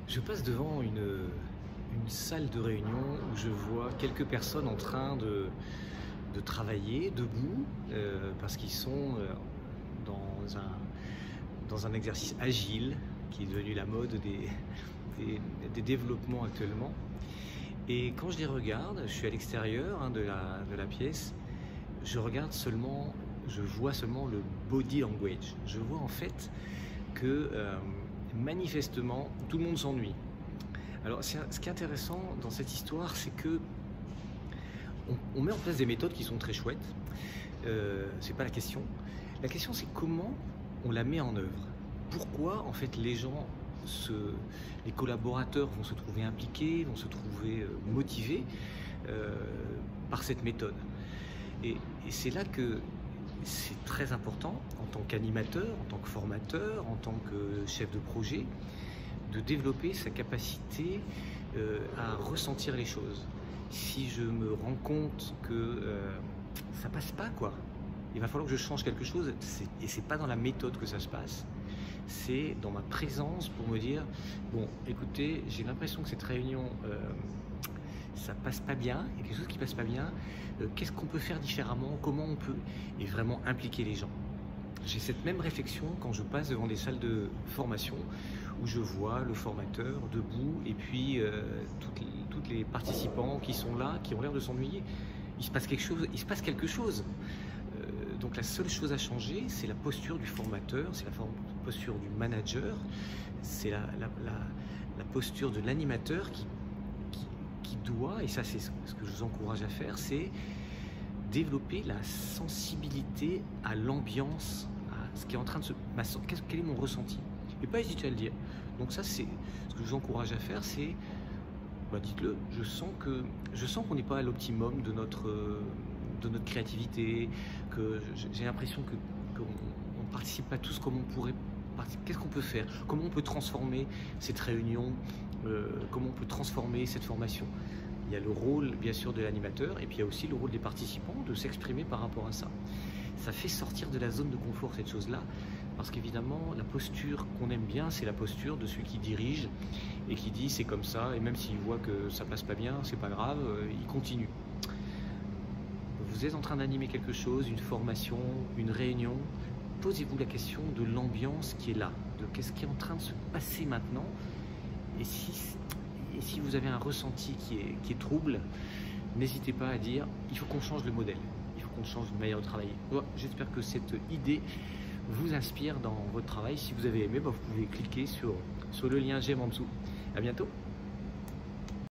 Je passe devant une salle de réunion où je vois quelques personnes en train de travailler debout parce qu'ils sont dans un exercice agile qui est devenu la mode des développements actuellement. Et quand je les regarde, je suis à l'extérieur de la pièce, je vois seulement le body language. Je vois en fait que manifestement tout le monde s'ennuie. Alors ce qui est intéressant dans cette histoire, c'est que on met en place des méthodes qui sont très chouettes. C'est pas la question. La question, c'est comment on la met en œuvre. Pourquoi en fait les collaborateurs vont se trouver impliqués, vont se trouver motivés par cette méthode. Et c'est là que c'est très important en tant qu'animateur, en tant que formateur, en tant que chef de projet, de développer sa capacité à ressentir les choses. Si je me rends compte que ça passe pas, il va falloir que je change quelque chose. Et c'est pas dans la méthode que ça se passe, c'est dans ma présence pour me dire bon, écoutez, j'ai l'impression que cette réunion ça passe pas bien, il y a quelque chose qui passe pas bien, qu'est-ce qu'on peut faire différemment, comment on peut, et vraiment impliquer les gens. J'ai cette même réflexion quand je passe devant des salles de formation où je vois le formateur debout et puis toutes les participants qui sont là, qui ont l'air de s'ennuyer. Il se passe quelque chose. Donc la seule chose à changer, c'est la posture du formateur, c'est la posture du manager, c'est la posture de l'animateur qui doit, et ça c'est ce que je vous encourage à faire, c'est développer la sensibilité à l'ambiance, à ce qui est en train de se passer, quel est mon ressenti, et pas hésiter à le dire. Donc ça, c'est ce que je vous encourage à faire, c'est dites-le, je sens qu'on n'est pas à l'optimum de notre créativité, que j'ai l'impression qu'on ne participe pas tous comme on pourrait participer. Qu'est-ce qu'on peut faire? Comment on peut transformer cette réunion? Comment on peut transformer cette formation? Il y a le rôle bien sûr de l'animateur et puis il y a aussi le rôle des participants de s'exprimer par rapport à ça. Ça fait sortir de la zone de confort cette chose-là, parce qu'évidemment la posture qu'on aime bien, c'est la posture de celui qui dirige et qui dit c'est comme ça, et même s'il voit que ça passe pas bien, c'est pas grave, il continue. Vous êtes en train d'animer quelque chose, une formation, une réunion, posez-vous la question de l'ambiance qui est là, de qu'est-ce qui est en train de se passer maintenant. Et si vous avez un ressenti qui est trouble, n'hésitez pas à dire il faut qu'on change le modèle, il faut qu'on change de manière de travailler. J'espère que cette idée vous inspire dans votre travail. Si vous avez aimé, vous pouvez cliquer sur le lien j'aime en dessous. À bientôt.